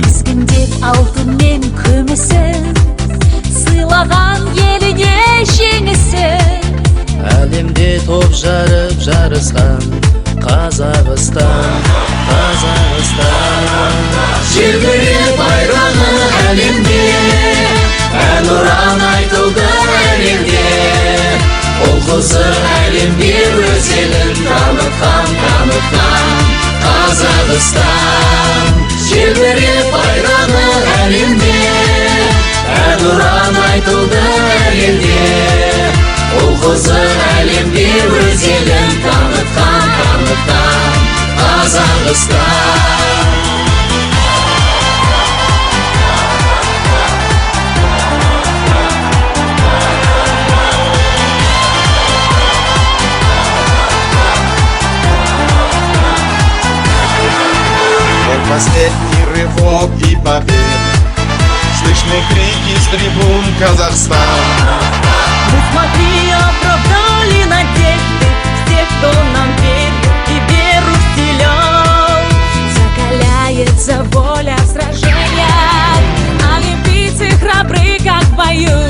Ескендеп алтын мен күмісін, сыйлаған еліне жеңісін. Әлемде топ жарып жарысқан Қазақстан, Қазақстан. Желбіреп байрағы әлемде, әнұран айтылды әлемде. Ол қызы әлемге өз елін танытқан Қазақстан. Желбіреп байрағы әлемде, әнұран айтылды әлемде. Ол қызы әлемге өз елін танытқан Қазақстан. Последний рывок и победа, слышны крики с трибун Казахстан. Мы смотри, оправдали надежды тех, кто нам верил и веру вселял. Закаляется воля в сражениях, олимпийцы храбры, как в бою.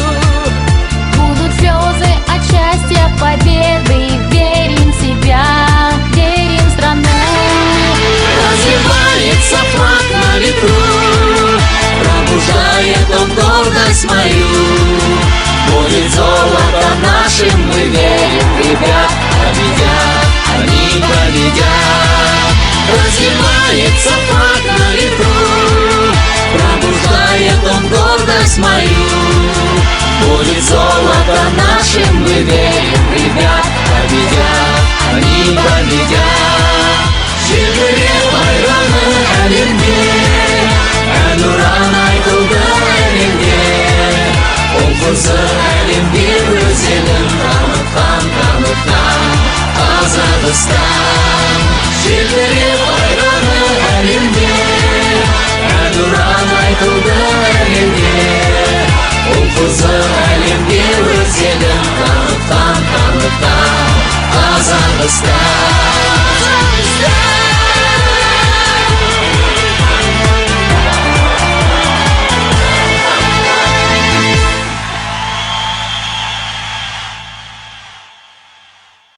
Будут слезы от счастья, победы, верим в себя, верим в страну. Развивается флаг на ветру, пробуждает он гордость мою. Будет золото нашим, мы верим, ребят, победят, они победят. Развивается флаг на ветру, пробуждает он гордость мою. Будет золото нашим, мы верим, ребят, победят, они победят. Желбіреп байрағы әлемде, әнұран айтылды әлемде. Ол қызы әлемге өз елін танытқан Қазақстан. Желбіреп байрағы әлемде, әнұран айтылды әлемде. Ол қызы әлемге өз елін танытқан Қазақстан.